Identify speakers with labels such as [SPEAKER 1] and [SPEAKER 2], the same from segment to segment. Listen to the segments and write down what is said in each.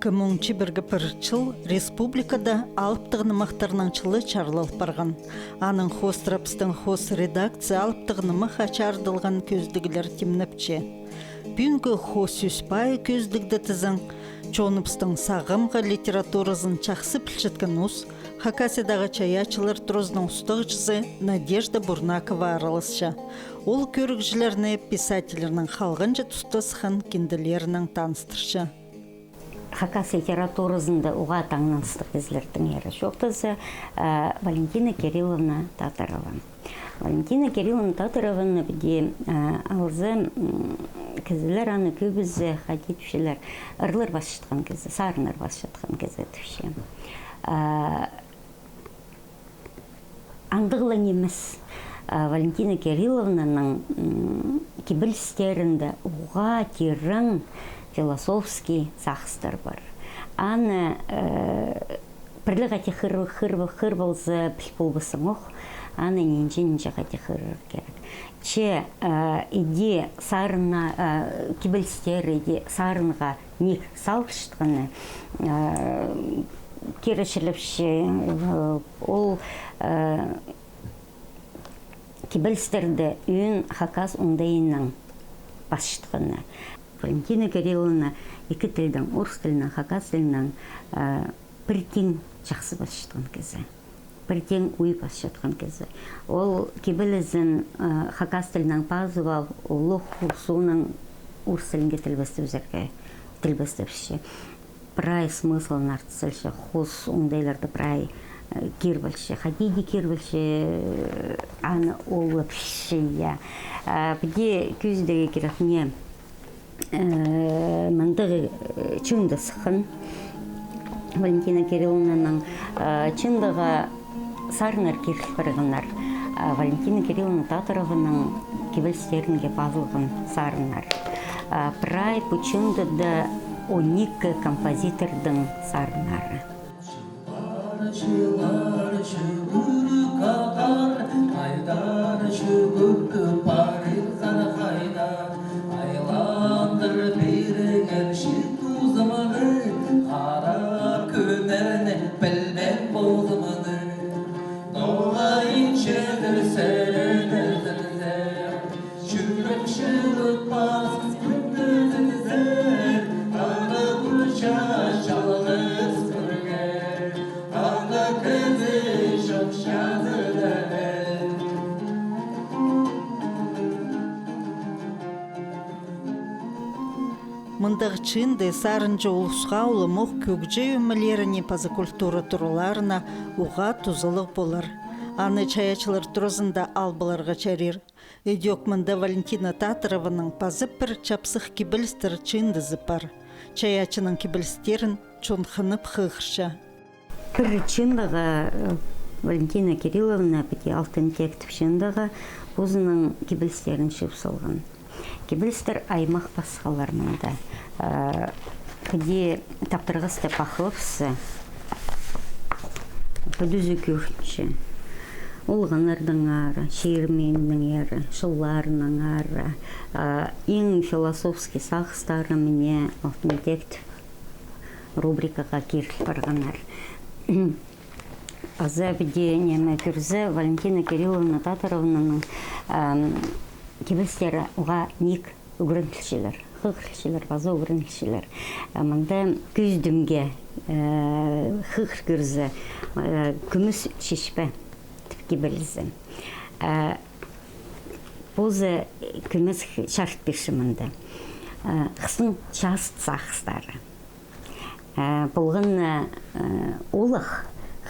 [SPEAKER 1] 2001 жыл республикада алыптығыны мақтарнаңчылы чарлалып барған. Аның хострапстың хос редакция алыптығыны мақачардылған көздігілер темніпче. Бүнгі хос үспай көздігді тізің, чоныпстың сағымға литературазын чақсы пілшіткен ұс, Хакасиядағы чаячылар тұрызның ұстығычызы Надежда Бурнакова аралысша. Ол көрікжілеріне писательерінің қалғынжы тұстасыған кенделерінің таныстыршы.
[SPEAKER 2] Хакасия литературасында уға таңнаныстық кезлердің ері жоқтысы Валентина Кирилловна Татарова. Валентина Кирилловна Татарованы біде алзы кезілер аны көбізі қадетушілер ұрлар бас шытқан кезі, сарынар бас шытқан кезі түші. Аңдығылан емес Валентина Кирилловнаның кебілістерінде уға терің философский сақыстар бар. Аны бірлік әте қырбылзы пілболбысын оқ, аны ненже қате қырыр керек. Че иде сарына, кебілістер иде сарынға нек салғыштығыны керешіліпші ол кебілістерді үйін хакас ондайының басшытығыны. Валентина Кирилловна екі тілдің, орыс тілінің, хакас тілінің бір тең жақсы басшытқан кезі. Бір тең ой басшытқан кезі. Ол кебілізін хакас тілінің пазывал, ұлық ұлсуының орыс тілінге тілбестіпші. Прай смыслын артысылшы, қос оңдайларды прай кербілші, хадиді кербілші, аны олыпші. Біде көздегі керек не мандығы чыңды сықын. Валентина Кирилловнаның чыңдыға сарынар керші барғынар. Валентина Кирилловна Татарованың кебілістерінге базылғын сарынар. Прай бұчыңды да 12 композитордың сарынары.
[SPEAKER 1] Мындығы чынды сарынжы ұлысқа ұлымық көкжі өмілеріне пазы культура тұруларына уға тұзылық болар. Аны чаячылар тұрызында албыларға чарир. Өдек мында Валентина Татарованың пазы бір чапсық кебілістір чынды зыпар. Чаячының кебілістерін чонхынып қығырша.
[SPEAKER 2] Бір чындығы Валентина Кирилловна біде алтын тектіп чындығы өзінің кебілістерін шып салған. Кебілістер аймақ басқалар мұнда. Күде таптырғысты пақылыпсы, күдізі көрші. Олғанардың ары, шерменнің ары, шылларының ары, ең философский сақыстары міне алтын тектіп рубрикаға керіп барғанар. Аза біде немі көрзі Валентина Кирилловна Татаровнаның кебілістері ұға нек үгірінтілшілер, қығыршілер, базы үгірінтілшілер. Мұнда көздімге қығыр көрзі күміс шешпі кебілізі. Бұзы күміс шарт берші мұнда. Қысын част сақыстары. Бұлғын олық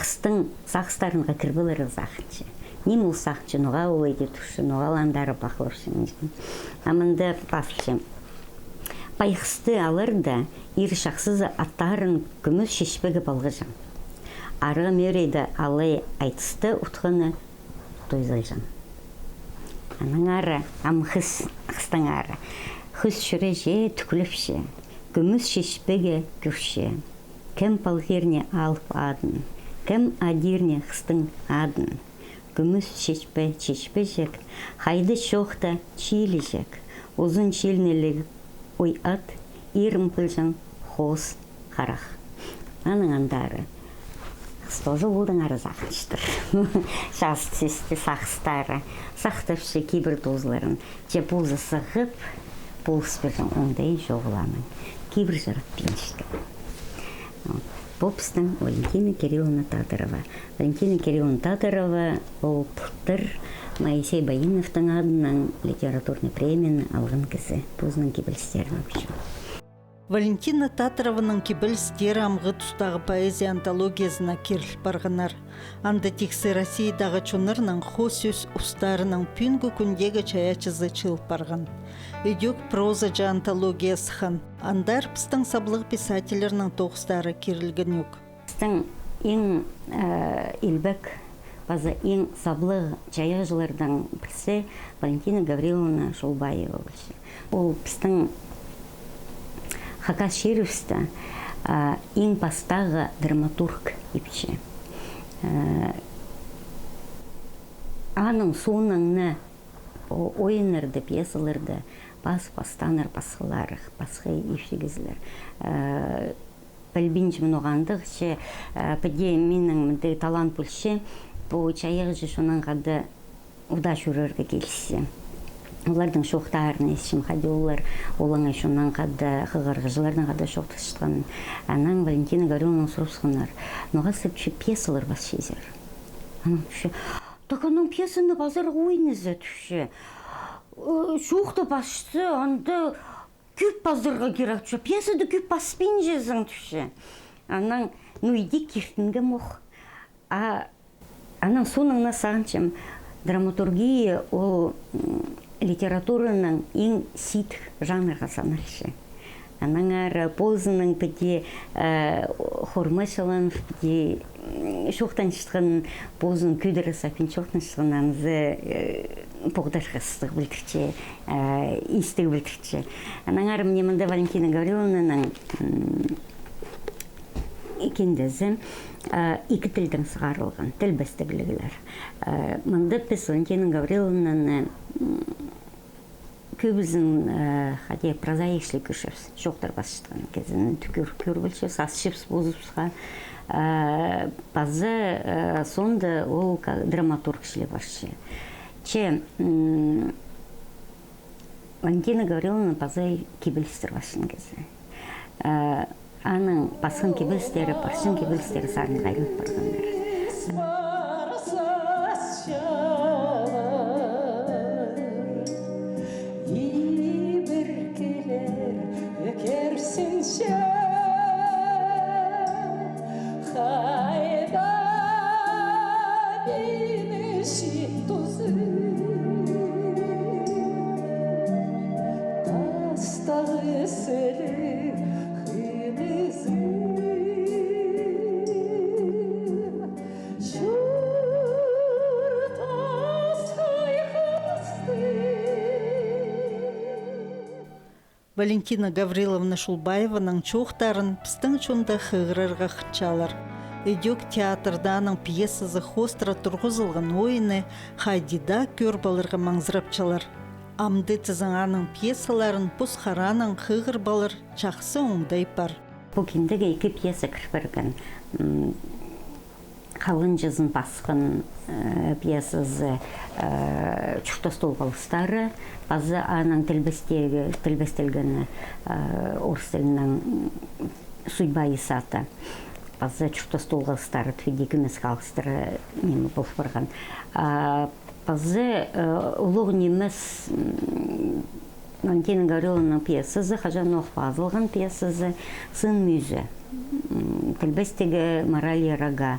[SPEAKER 2] қыстың сақыстарынға кірбілері зақыншы. Нем ол сақчы, ноға олайды тұшы, ноғаландары бақылыршы мүнжін. Амында басылшы. Байқысты алырда, ері шақсызы аттарын күміс шешпегі балғыжын. Арғы мөрейді алай айтысты ұтқыны тойзылжын. Аның ары, амқыз қыстың ары. Құз шүрі же түкіліпші, күміс шешпегі күрші. Кім балғерне алып адын, кім адирне қыстың адын. Күміс шешпе жек, хайды шоқта чилі жек, ұзын чилнелігі ой ат, ирім пылжын хос қарақ. Аның андары. Тоже болдың ары зақыштыр. Жас түсті сақыстары. Сақтапшы кейбір тозларын. Же бұлзы сығып, болыс бірдің ондай жоғыламын. Кейбір жарат пеншті. Бұл біздің Валентина Кирилловна Татарова. Валентина Кирилловна Татарова ол пұттыр Моисей Баиновтың адынан литературный премияны алған кісі. Бұзының кебілістерін өпші.
[SPEAKER 1] Валентина Татарованың кебіл стері амғы тұстағы поэзия антологиясына керіл барғанар. Анда тексе Россиядағы чонырның хосюс ұстарының пүнгі күндегі чаячызы чыл барған. Үйдек проза жа антологиясы хан. Андар пістің саблық писателерінің тоғыстары керілген юк.
[SPEAKER 2] Пістің ең илбек, база ең саблық жаяжылардан бірсе Валентина Гавриловна Шолбаева. Ол пістің Хакас Шерифста ең бастағы драматург епче. Аның соңыңны ойынырды, пьесаларды бас-бастаныр басқыларық, басқы ешігізілер. Пәлбінжімін оғандық, пәде менің мүнді талант бүлші, бұл чайығы жы шонан қады ұдаш үріргі келісі. Олардың шоқтарына ешім қады олар олаңа шонан қады қығырғыжылардың қады шоқты шыққан. Анан Валентина Гавриловна сұрысқанар. Ноға сәпші пьесалар бас шезер. Анан түші, так анан пьесаны базар ойнызы түші. Шоқты басшы, анда күп базарға керек түші. Пьесады күп баспен жезің түші. Анан, иди кертінге моқ. Анан соныңна сағыншым, драматургия ол литератураның ең сит жанрға санаршы. Анаңар позының пәде хормашылан пәде шоқтан шыққан позын көдірі сапин шоқтан шыққан аңызы поғдашқыстық білдікче, истік білдікче. Анаңар мне мұнда Валентина Гавриловнаның екендізі екі тілдің сығарылған, тіл бәстігілігілер. Мұнда біз Валентина Гавриловнаны көбізін прозаикшілік үшірс, жоқтар басшытқан кезінің түкір білші, сасшыпс бозыпсыға. Базы сонда ол драматургшілі баршы. Валентина Гавриловна базы кебілістер башын кезі. Аның басқын кебілістері, баршын кебілістері сарын ғайрып барғандар.
[SPEAKER 1] Валентина Гавриловна Шулбаеваның чоқтарын пістің чонда хығырырға қытчалар. Үйдек театрданың пьесазы хостра тұрғызылған ойыны хайдида көр балырға маңзырапчалар. Амды тізіңаның пьесаларын пұсқараның хығыр балыр чақсы оңдай бар.
[SPEAKER 2] Бұл кендігі екі пьеса кірбірген. Қалын жазын басқын пьесазы чүқтастол балыстары, базы аның тілбестелгені орыс тілінің судьба исаты. Базы чүқтастол балыстары түді күмес қалыстыры немі болып барған. Базы ұлық немес Валентина Гавриловна пьесазы, Хажан Оқпазылған пьесазы «Сын мүйзі». Тілбестегі мораль рога.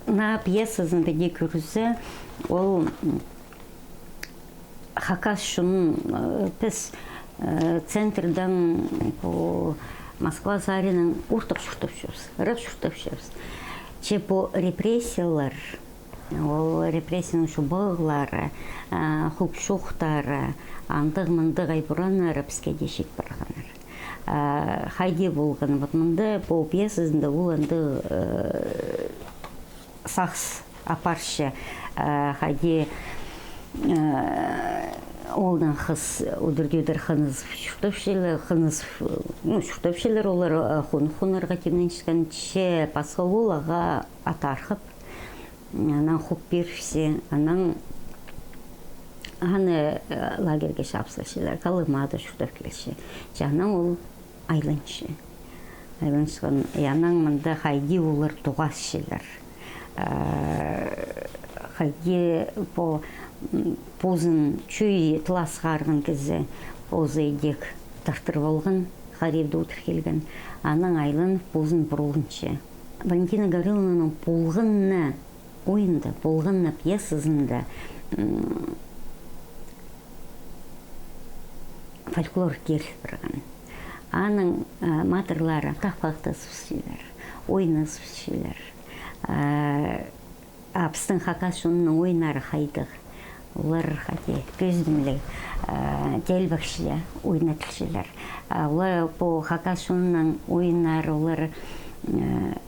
[SPEAKER 2] На пьесазын бәде көрізі, ол Хакас шының піс центрдан Москва сарының ұртық шұртып жүрс, рып шұртып жүрс. Че по репрессиялар, ол репрессияның шубығылары, құп шуқтары, андық-мындық айбұраны рыпске дешек барғаныр. Хайде болған, мұнда бұл пьесасында ол анды сақс апаршы хайде олдан қыз өдірдедір қыныз шүртөпшелер олар хунарға темнен шыққан че пасхалулаға атарқып, анан хуп берсе, анан аны лагерге шапсылшылар, калымады шүртөпкелші. Жанан ол айланшы. Айланшыған, янан мында хайди олар туғасшылар. Хайди по позын чүй тыласқарғын кезі позы едек тартыр болған, қаревді отыр келген. Анан айлан позын бұрылыншы. Валентина Гавриловнаның болғынна ойында, болғынна пьесызында фольклор келіп бірген. Аның матырлары қақпақты сүшілер, ойны сүшілер. Апстың хакас шонының ойнары қайдық. Олар қате көздімлі дәлбақшылы ойнатылшылар. Олар бұл хакас шонының ойнары олар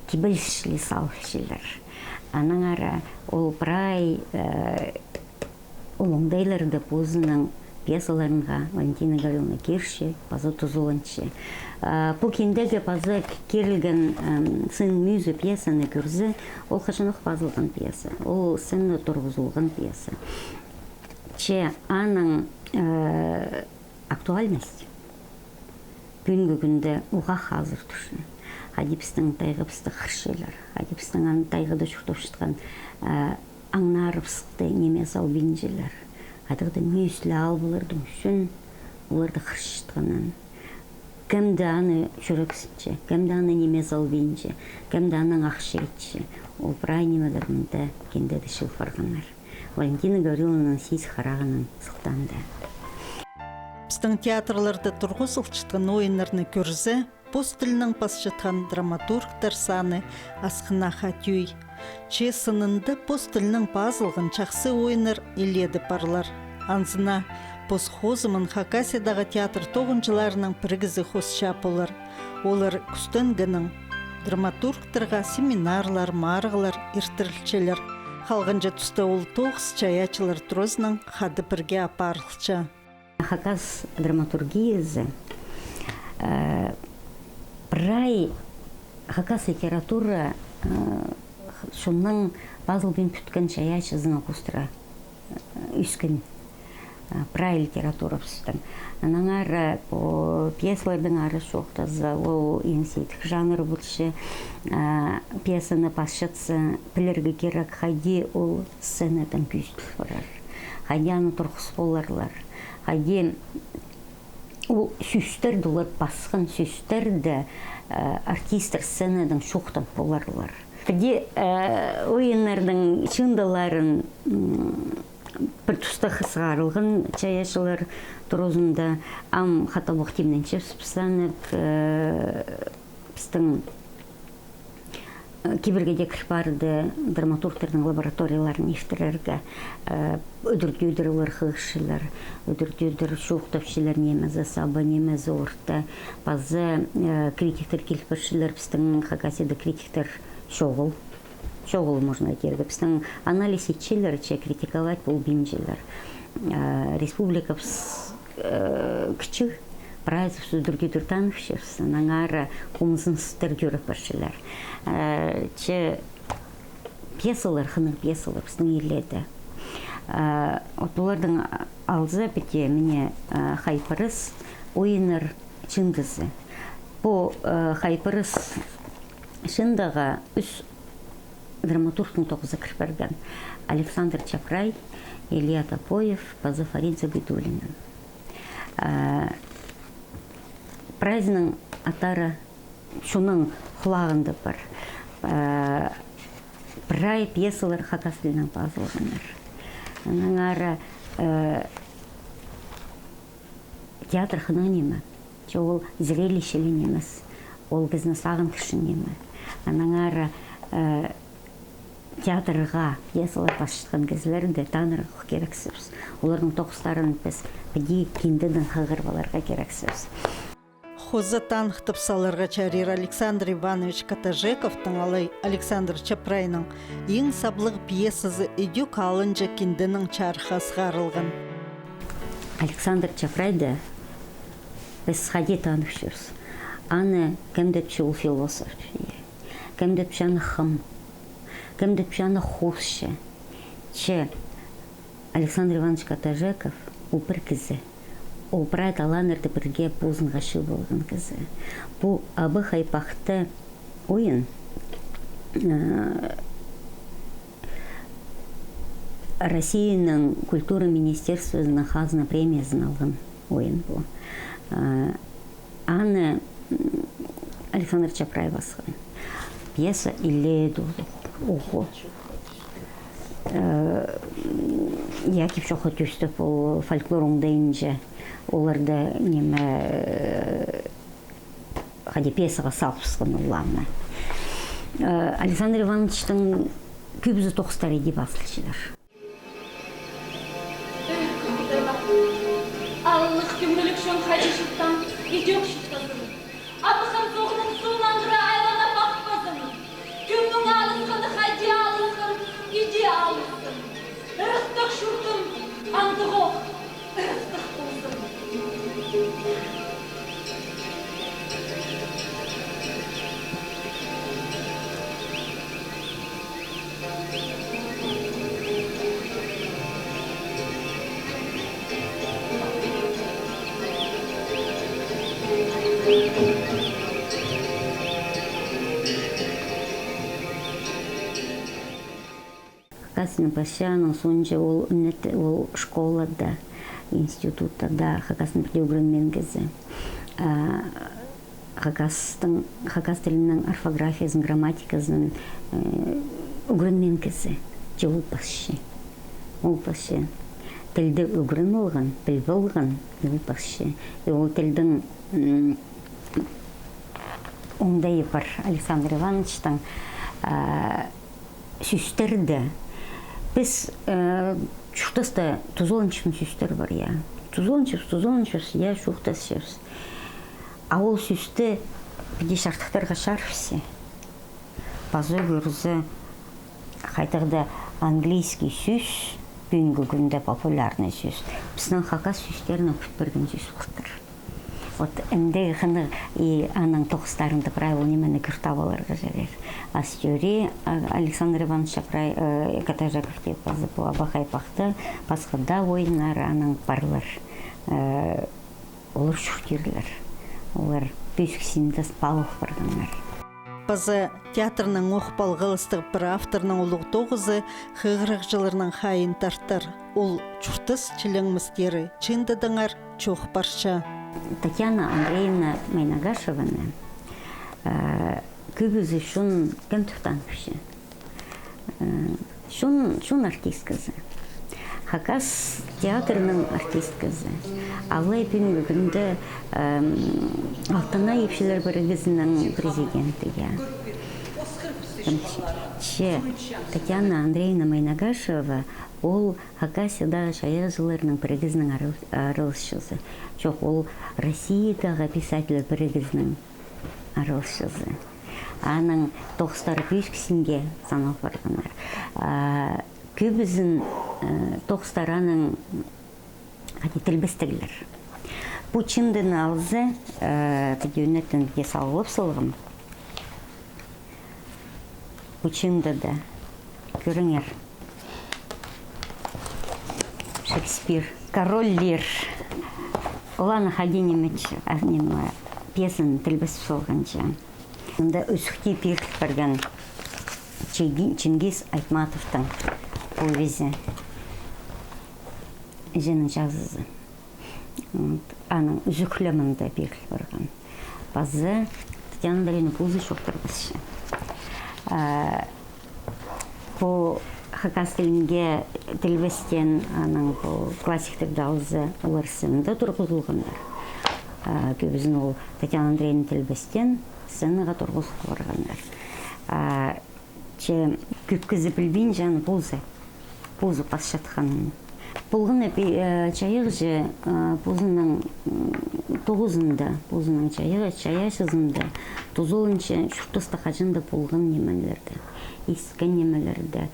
[SPEAKER 2] кибілшілі салшылар. Аның ара ол бірай олыңдайларды позының пьесаларынға Валентина Гавриловна керші, пазы тұзылыншы. Бұл кендегі пазы керілген сын мүйзі пьесаны көрзі, ол қашанық пазылған пьеса, ол сыны тұрғызылған пьеса. Че аның актуальность күнгі күнді оға қазыр тұшын. Хадипстың тайғыпсты қыршылар, хадипстың аны тайғыды шүртіп шытқан аңнарыпсықты немес ау бенжелер. Адырды мүйіслі албылардың үшін оларды қыршытқанын. Кәмді аны жүрексінші, кәмді аны немес ау бенже, кәмді аның ақшы етші. Ол бірай немелерінде кендеді шылфарғанар. Валентина Гавриловнаның сейс қарағының сықтанды.
[SPEAKER 1] Біздің театрларды тұрғы сылчытқан ойынларны көрзі, пост тілінің пасчытқан драматургтар саны асқына қатюй. Че сынынды пост тілінің пазылғын чақсы ойыныр еледі парлар. Анзына постхозымын Хакасиядағы театр тоғынжыларының біргізі хосчап олар. Олар күстінгінің драматургтарға семинарлар, марғылар, ертірілчелер. Қалғынжа тұста ол тоғыз чаячылар тұрозының қады бірге апарылча.
[SPEAKER 2] Хакас драматургиязы бірай Хакас литература шунның базылбен күткен чаячызына қостыра үскен бірай литература бұстым. Анан ары пьесалардың ары шоқтазы, ол енсейтік жанры бұлшы пьесаны пасшатсы пілерге керек хайди ол сценадан күйістік барар. Хайди аны тұрқыс боларлар. Хайди ол сүстерді олар басқан сүстерді артистер сценадан шоқтан боларлар. Хайди ойынлардың шындаларын бір тұста қысғарылған чаяшылар тұрозында ам қаталбық темнен чепсіпсанып біздің кибергеде кірпарды драматургтердің лабораторияларын ештерерге өдірдюдір олар қығышылар, өдірдюдір шоқтапшылар немезі, сабы немезі орта, базы критиктер келіпіршілер, біздің Хакасияда критиктер шоғыл можно айтырды. Біздің анализ етшелер, критиковать бұл бенжелер. Республика күчі, прайзов сүдірге дүртанықшыз, наңары қомызын сұстыр көріп біршілер. Пьесалар, қының пьесалар біздің еледі. Олардың алзы біте міне хайпырыз ойыныр чындызы. Бұл хайпырыз шындаға үс драматургтың тоғызы кірпірген Александр Чапрай, Илья Топоев, Пазы Фарид Загидулина. Прайзының атары шуның құлағында бар. Бірай пьесалар Хакас тілінің пазылғандар. Оның ары театр қына немі, ол зрелищелі неміз, ол бізні сағын кішін немі. Оның ары театрға пьесалар басшытқан кезлерінде танырғық керексіз. Олардың тоқыстарын біз біде кендідің қағырбаларға керексіз.
[SPEAKER 1] Хоза танықтып саларға чарир Александр Иванович Катажековтың алай Александр Чапрайның ең саблық пьесасы «Идю калынжа кендінің чарха сғарылған».
[SPEAKER 2] Александр Чапрайды біз хади танып жүрсіз. Аны кім деп ул философ, кім деп аны хым, кім деп аны хусшы. Че Александр Иванович Катажеков ол бір кізі. Ол прайд аланырды бірге бұзын ғашы болған кізі. Бұл абы хайпақты ойын Россияның культура министерствосының хазына премиясын алған ойын бұл. Аны Александр Чапрай басқан. Пьеса «Иледу» оқу. Якив шоқы төстіп ол фольклорың дейінже оларды неме хади пьесаға салпысқан ұлланы. Александр Ивановичтың көбізі тоқыстары деп асылшылар.
[SPEAKER 3] Аллах күмгілік шон хади шыттан идек шыттасын. Атықын соғының суынан тұра айлана бақпасын. Күмнің алысқынды хади алысқын, иде алысқын. Ырыстық шұртым, андық оқ, ырыстық болсын.
[SPEAKER 2] Хакасының пашаның сонша ол школада, институтта да хакасының бірде үгірінмен кезі. Хакас тілінің орфографиясын, грамматикасын үгірінмен кезі. Же ол пашы. Ол пашы. Тілді үгірін олған, білбі олған, ол пашы. Ол тілдің оңдайы бар Александр Ивановичтың сүстерді. Біз шуқтаста тузолынчысын сүстер бар, я. Тузолынчыс, я шуқтас сөз. А ол сүсті біде шартықтарға шарфсы. Базы көрізі қайтағда английский сүз, бүгінгі күнде популярный сүз. Біздің хакас сүстерін өкіп бірген сүз құқтыр. Вот энде ханы и аның тоқыстарында правил немені күртабаларға жарер. Астюри Александр Иванович Чапрай Катажеков деп базы бұл абақайпақты басқада ойынар аның барлар. Олар шүктерлер. Олар бүйскісінде спалып барғанлар.
[SPEAKER 1] Базы театрның оқпал ғылыстық бір авторның ұлық тоғызы ғығырық жылырның хайын тарттар. Ол чұртыс чіліңмістері чындыдыңар чоқ барша.
[SPEAKER 2] Татьяна Андреевна Майнагашеваны көбізі шун кәм тұқтанықшы. Шун артисткізі. Хакас театрының артисткізі. Аллай бүгінгі күнді Алтана епшілер бірігізінің президенті. Татьяна Андреевна Майнагашева ол Хакасиядағы шая жыларының бірігізінің арылышшысы. Жоқ, ол Россиядағы писателі бірігізінің арылышшысы. Аның тоқыстары бүйшкісінге санал барғанар. Көбізін тоқыстараның тілбістігілер. Бұл чындың алызы тәдеунеттің де салғылып салғым. Бұл чынды да көріңер. Шекспир. Король Лир. Оланы хади немеч пьесын тілбісіп салғанша. Онда өсікте перлік барған Чингис Айтматовтың повесі. Женің жазызы. Аның үзіклемінде перлік барған. Базы Татьяна Андреевна пулзы шоқтыр бізші. Бұл хакас тілінге тілбестен аның классиктік далызы оларсында тұрғызылғандар. Көбізін ол Татьяна Андреевна тілбестен сценаға тұрғызылғы барғандар. Көпкізі білбейін жаны пулзы пас жатқанын. Пулғын чайық же пулзының тоғызында, пулзының чая сызында, тузолынча шүртісті қажында пулғын немелерді, искен немелерді,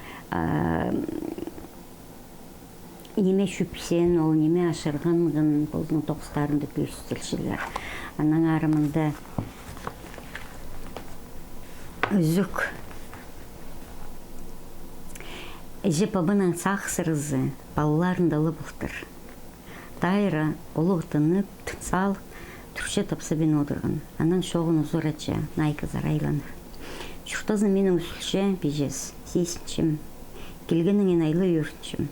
[SPEAKER 2] неме шүпсен, ол неме ашырғанғын, болдың тоқыстарында көстілшілер. Анаң арымында үзік. Эже бабының сақсырызы, балаларындалы бұлтыр. Тайра, олығытынып, сал, түрше тапса бен отырған. Анан шоғын ұзыр әтші, найқы зарайланыр. Шуқтазын менің үсілше, бежес, сейсіншім. Келгеніңен айлы өртіншім.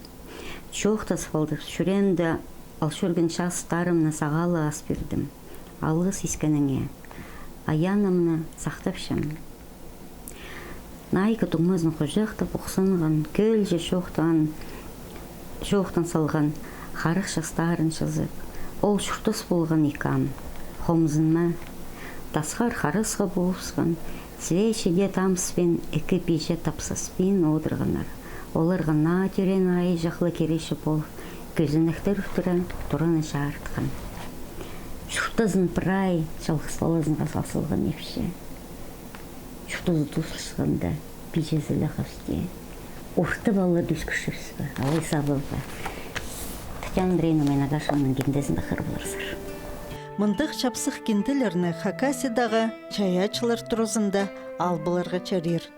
[SPEAKER 2] Чоқтас қалды, шүренді алшөрген шастарымны сағалы ас бердім. Алғы сескеніңе, аянымны сақтапшым. Найқы тұңмазын қожақтап ұқсынған, көлже шоқтан салған, қарық шастарын шызып. Ол шүртас болған икам, хомзынма, тасқар қарысға болысқан, свечеде тамспен, екі пеше тапсаспен одырғанар. Оларға на түрен айы жақлы кереші бол, көзініктер үftірі тұраны шағыртқан. Шүртазын пырай, жалғысталазынға сасылған епші. Шүртазы тұсырсығында пеше зілі қавсте. Орты балы дүскішірсі, алай сабылға. Татьяна Андреевна Нагашеваның кендесінде қырбылырсыр.
[SPEAKER 1] Мындық чапсық кентілерні Хакасиядағы чаячылар тұрызында албыларға чарир.